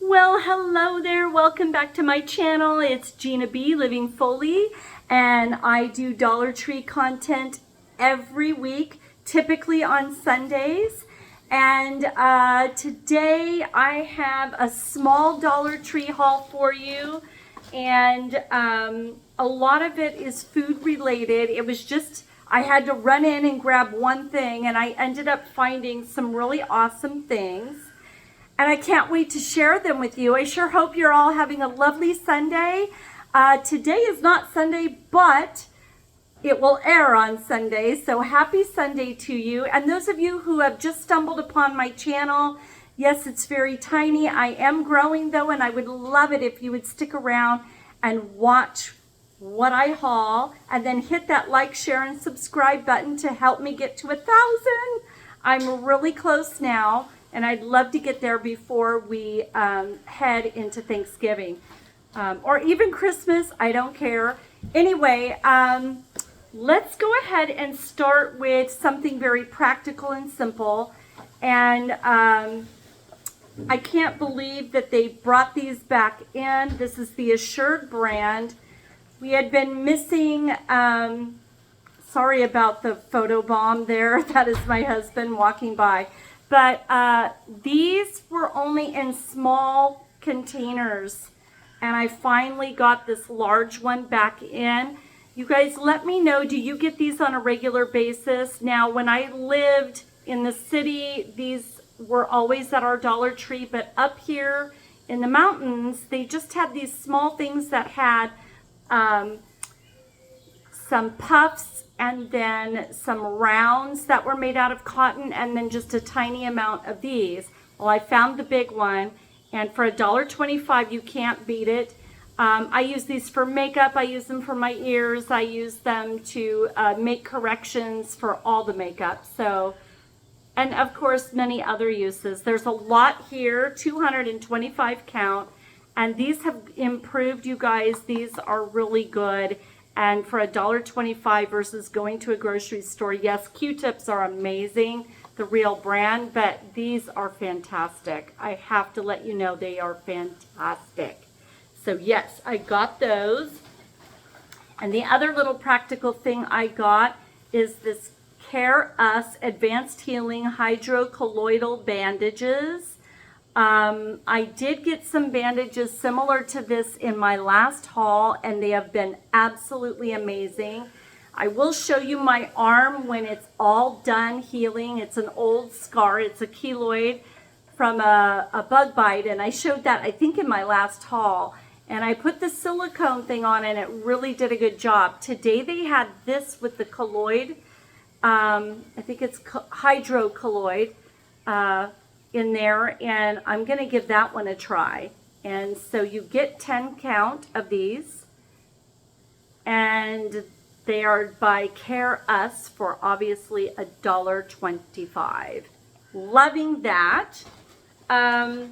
Well, hello there. Welcome back to my channel. It's Gina B, Living Fully, and I do Dollar Tree content every week, typically on Sundays. And today I have a small Dollar Tree haul for you, and a lot of it is food related. It was just, I had to run in and grab one thing, and I ended up finding some really awesome things. And I can't wait to share them with you. I sure hope you're all having a lovely Sunday. Today is not Sunday, but it will air on Sunday. So happy Sunday to you. And those of you who have just stumbled upon my channel, yes, it's very tiny. I am growing though, and I would love it if you would stick around and watch what I haul, and then hit that like, share, and subscribe button to help me get to 1,000. I'm really close now. And I'd love to get there before we head into Thanksgiving or even Christmas. I don't care. Anyway, let's go ahead and start with something very practical and simple. And I can't believe that they brought these back in. This is the Assured brand. We had been missing, sorry about the photo bomb there. That is my husband walking by. But these were only in small containers, and I finally got this large one back in. You guys, let me know, do you get these on a regular basis? Now, when I lived in the city, these were always at our Dollar Tree, but up here in the mountains, they just had these small things that had some puffs, and then some rounds that were made out of cotton, and then just a tiny amount of these. Well, I found the big one, and for $1.25, you can't beat it. I use these for makeup. I use them for my ears. I use them to make corrections for all the makeup. So, and of course, many other uses. There's a lot here, 225 count, and these have improved, you guys. These are really good. And for $1.25 versus going to a grocery store, yes, Qtips are amazing, the real brand, but these are fantastic. I have to let you know they are fantastic. So yes, I got those. And the other little practical thing I got is this Care Us Advanced Healing Hydrocolloidal Bandages. I did get some bandages similar to this in my last haul, and they have been absolutely amazing. I will show you my arm when it's all done healing. It's an old scar. It's a keloid from a bug bite, and I showed that, I think, in my last haul. And I put the silicone thing on, and it really did a good job. Today they had this with the colloid. I think it's hydrocolloid. In there, and I'm going to give that one a try. And so you get 10 count of these, and they are by Care Us for obviously $1.25. Loving that. And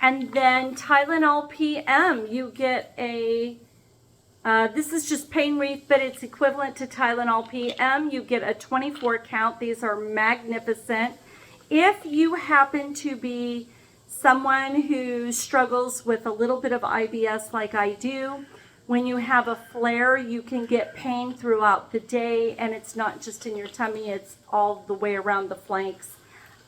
then Tylenol PM, you get a this is just pain relief, but it's equivalent to Tylenol PM. You get a 24 count. These are magnificent. If you happen to be someone who struggles with a little bit of IBS like I do, when you have a flare, you can get pain throughout the day, and it's not just in your tummy, it's all the way around the flanks.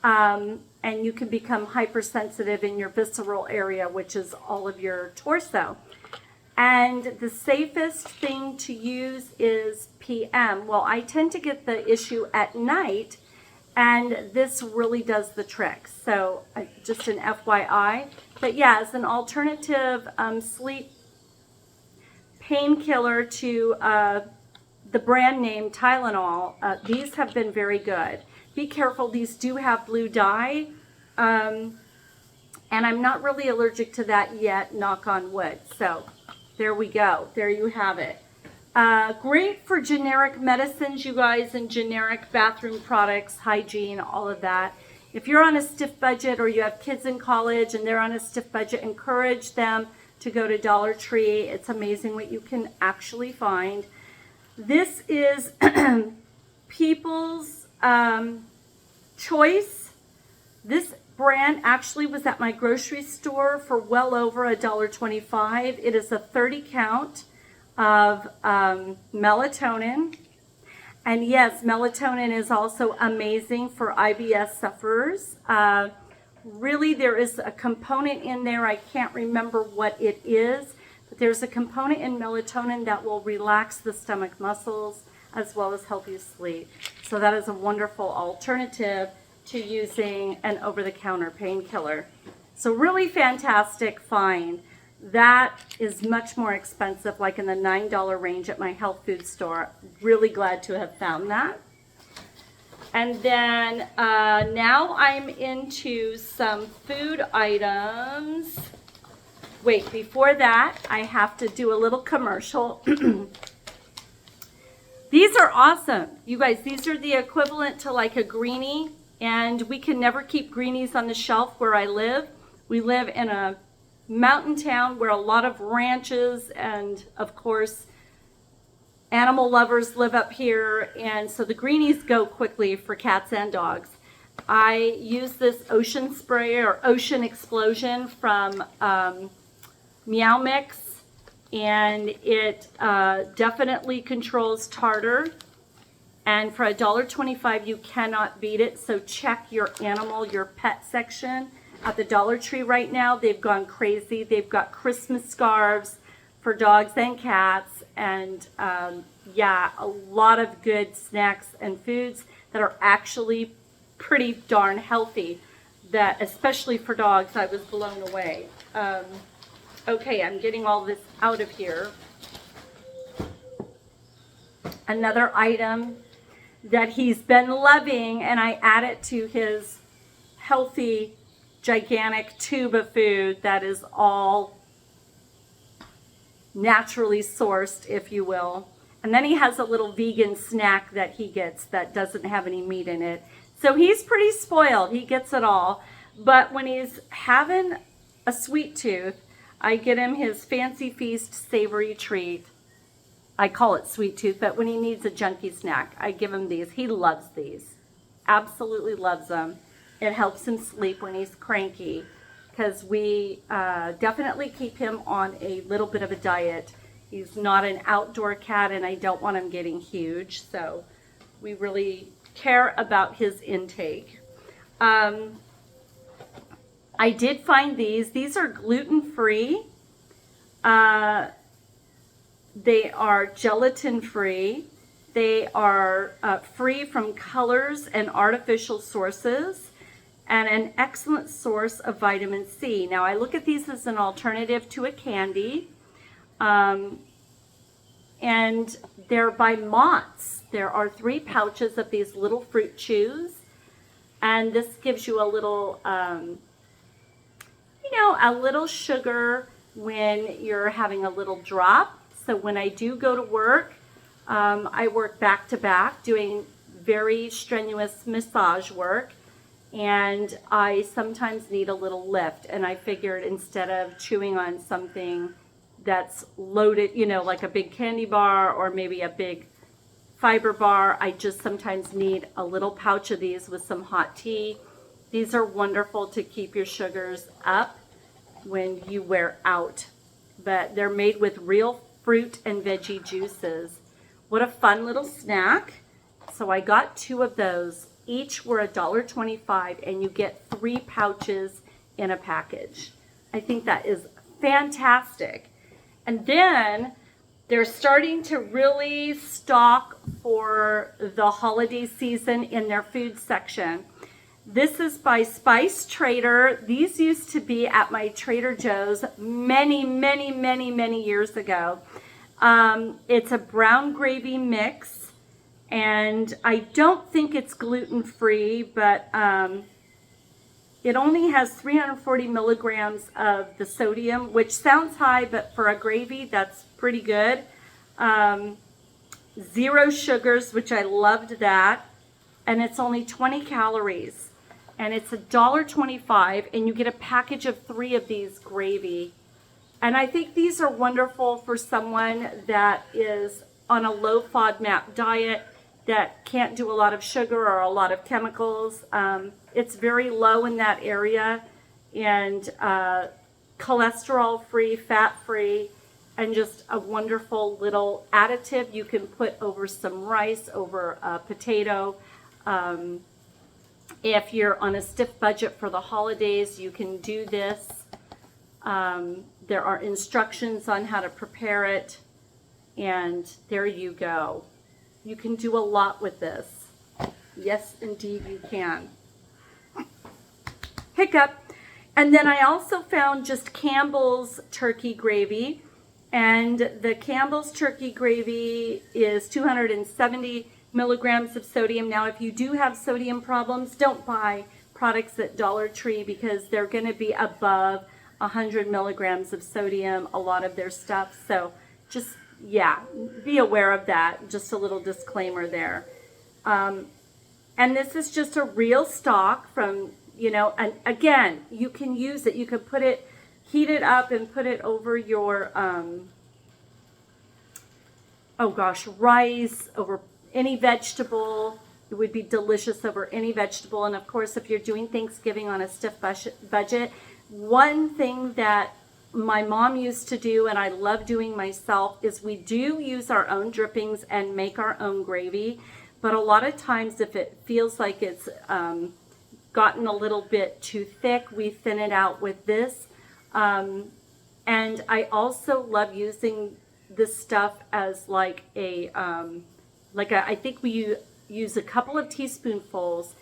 And you can become hypersensitive in your visceral area, which is all of your torso. And the safest thing to use is PM. Well, I tend to get the issue at night, and this really does the trick. So just an FYI. But yeah, as an alternative sleep painkiller to the brand name Tylenol, these have been very good. Be careful, these do have blue dye. And I'm not really allergic to that yet, knock on wood. So there we go. There you have it. Great for generic medicines, you guys, and generic bathroom products, hygiene, all of that. If you're on a stiff budget, or you have kids in college and they're on a stiff budget, encourage them to go to Dollar Tree. It's amazing what you can actually find. This is People's Choice. This brand actually was at my grocery store for well over $1.25. It is a 30 count of melatonin. And yes, melatonin is also amazing for IBS sufferers. Really, there is a component in there, I can't remember what it is, but there's a component in melatonin that will relax the stomach muscles as well as help you sleep. So that is a wonderful alternative to using an over-the-counter painkiller. So really fantastic find. That is much more expensive, like in the $9 range at my health food store. Really glad to have found that. And then now I'm into some food items. Wait, before that, I have to do a little commercial. These are awesome. You guys, these are the equivalent to like a Greenie, and we can never keep Greenies on the shelf where I live. We live in a mountain town where a lot of ranches and, of course, animal lovers live up here, and so the Greenies go quickly for cats and dogs. I use this ocean spray or ocean explosion from Meow Mix, and it definitely controls tartar, and for $1.25 you cannot beat it. So check your animal, your pet section at the Dollar Tree right now. They've gone crazy. They've got Christmas scarves for dogs and cats, and yeah, a lot of good snacks and foods that are actually pretty darn healthy, that especially for dogs, I was blown away. Okay, I'm getting all this out of here. Another item that he's been loving, and I add it to his healthy gigantic tube of food that is all naturally sourced, if you will. And then he has a little vegan snack that he gets that doesn't have any meat in it. So he's pretty spoiled. He gets it all. But when he's having a sweet tooth, I get him his Fancy Feast savory treat. I call it sweet tooth, but when he needs a junky snack, I give him these. He loves these. Absolutely loves them. It helps him sleep when he's cranky, because we definitely keep him on a little bit of a diet. He's not an outdoor cat, and I don't want him getting huge, so we really care about his intake. I did find these. These are gluten-free. They are gelatin-free. They are free from colors and artificial sources, and an excellent source of vitamin C. Now, I look at these as an alternative to a candy, and they're by Mott's. There are 3 pouches of these little fruit chews, and this gives you a little, you know, a little sugar when you're having a little drop. So when I do go to work, I work back to back doing very strenuous massage work, and I sometimes need a little lift, and I figured instead of chewing on something that's loaded, you know, like a big candy bar or maybe a big fiber bar, I just sometimes need a little pouch of these with some hot tea. These are wonderful to keep your sugars up when you wear out, but they're made with real fruit and veggie juices. What a fun little snack. So I got 2 of those. Each were $1.25, and you get 3 pouches in a package. I think that is fantastic. And then they're starting to really stock for the holiday season in their food section. This is by Spice Trader. These used to be at my Trader Joe's many years ago. It's a brown gravy mix, and I don't think it's gluten-free, but it only has 340 milligrams of the sodium, which sounds high, but for a gravy, that's pretty good. 0 sugars, which I loved that, and it's only 20 calories, and it's $1.25, and you get a package of 3 of these gravy. And I think these are wonderful for someone that is on a low FODMAP diet. that can't do a lot of sugar or a lot of chemicals. It's very low in that area, and cholesterol free, fat free, and just a wonderful little additive you can put over some rice, over a potato. If you're on a stiff budget for the holidays, you can do this. There are instructions on how to prepare it, and there you go. You can do a lot with this. Yes, indeed you can. Hiccup. And then I also found just Campbell's turkey gravy. And the Campbell's turkey gravy is 270 milligrams of sodium. Now, if you do have sodium problems, don't buy products at Dollar Tree because they're going to be above 100 milligrams of sodium, a lot of their stuff. So just, yeah, be aware of that. Just a little disclaimer there. And this is just a real stock from, you know, and again, you can use it. You can put it, heat it up and put it over your, rice, over any vegetable. It would be delicious over any vegetable. And of course, if you're doing Thanksgiving on a stiff budget, one thing that my mom used to do, and I love doing myself, is we do use our own drippings and make our own gravy. But a lot of times, if it feels like it's gotten a little bit too thick, we thin it out with this. And I also love using this stuff as like a, I think we use a couple of teaspoonfuls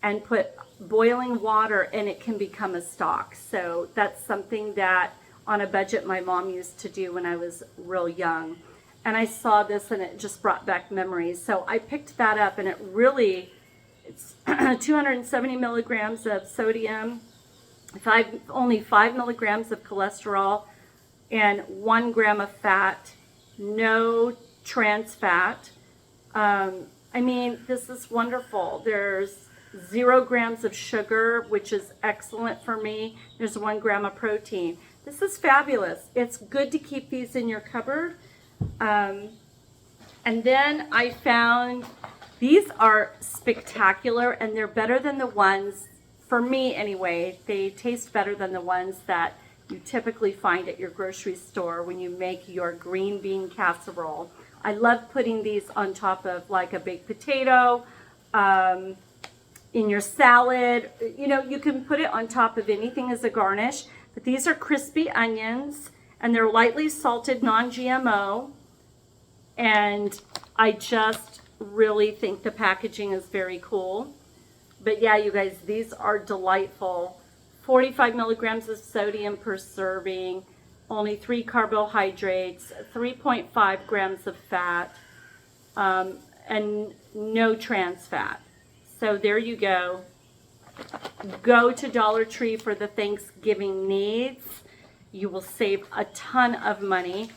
and put boiling water, and it can become a stock. So that's something that on a budget my mom used to do when I was real young. And I saw this and it just brought back memories. So I picked that up, and it's 270 milligrams of sodium, only 5 milligrams of cholesterol, and 1 gram of fat, no trans fat. I mean, this is wonderful. There's 0 grams of sugar, which is excellent for me. There's 1 gram of protein. This is fabulous. It's good to keep these in your cupboard. And then I found these are spectacular, and they're better than the ones, for me anyway, they taste better than the ones that you typically find at your grocery store when you make your green bean casserole. I love putting these on top of like a baked potato, in your salad. You know, you can put it on top of anything as a garnish, but these are crispy onions, and they're lightly salted, non-GMO. And I just really think the packaging is very cool. But yeah, you guys, these are delightful. 45 milligrams of sodium per serving, only 3 carbohydrates, 3.5 grams of fat, and no trans fat. So there you go. Go to Dollar Tree for the Thanksgiving needs. You will save a ton of money.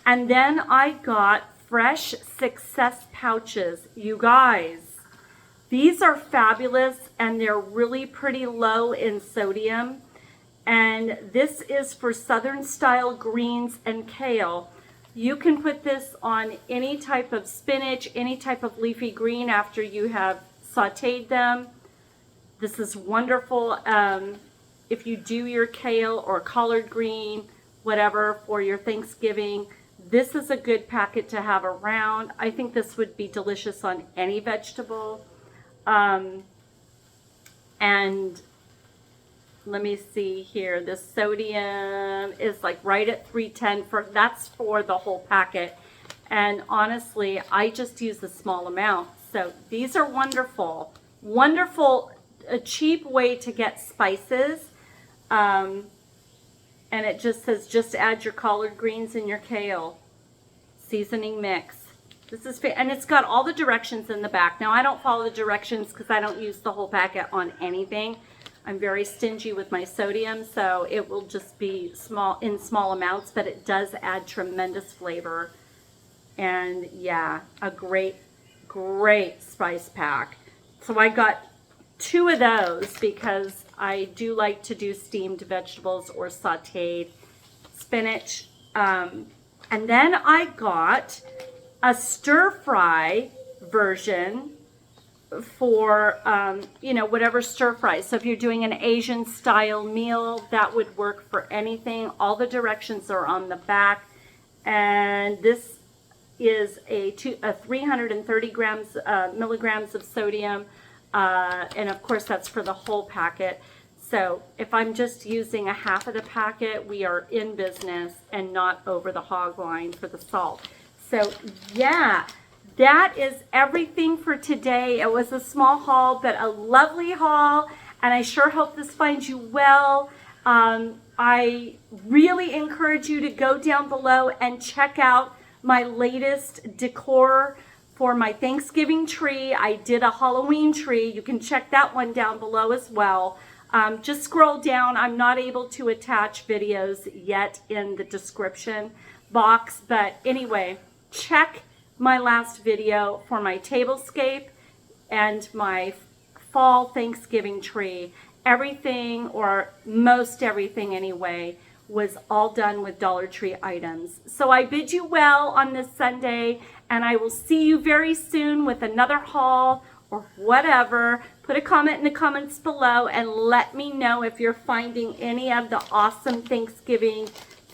And then I got Fresh Success pouches. You guys, these are fabulous, and they're really pretty low in sodium. And this is for Southern style greens and kale. You can put this on any type of spinach, any type of leafy green after you have sauteed them. This is wonderful if you do your kale or collard green, whatever, for your Thanksgiving. This is a good packet to have around. I think this would be delicious on any vegetable. And let me see here. The sodium is like right at 310. That's for the whole packet. And honestly, I just use a small amount. So these are wonderful. Wonderful, a cheap way to get spices. And it just says, just add your collard greens and your kale. Seasoning mix. This is, and it's got all the directions in the back. Now, I don't follow the directions because I don't use the whole packet on anything. I'm very stingy with my sodium, so it will just be in small amounts, but it does add tremendous flavor. And yeah, a great spice pack. So I got 2 of those because I do like to do steamed vegetables or sauteed spinach. And then I got a stir fry version for, you know, whatever stir fry. So if you're doing an Asian style meal, that would work for anything. All the directions are on the back. And this is a 330 milligrams of sodium. And of course, that's for the whole packet. So if I'm just using a half of the packet, we are in business and not over the hog line for the salt. So yeah, that is everything for today. It was a small haul, but a lovely haul. And I sure hope this finds you well. I really encourage you to go down below and check out my latest decor for my Thanksgiving tree. I did a Halloween tree. You can check that one down below as well. Just scroll down. I'm not able to attach videos yet in the description box, but anyway, check my last video for my tablescape and my fall Thanksgiving tree. Everything, or most everything anyway, was all done with Dollar Tree items. So I bid you well on this Sunday, and I will see you very soon with another haul or whatever. Put a comment in the comments below and let me know if you're finding any of the awesome Thanksgiving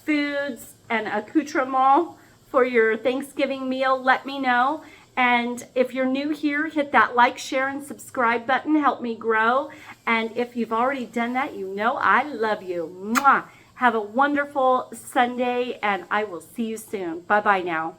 foods and accoutrements for your Thanksgiving meal. Let me know. And if you're new here, hit that like, share, and subscribe button. Help me grow. And if you've already done that, you know I love you. Mwah. Have a wonderful Sunday, and I will see you soon. Bye-bye now.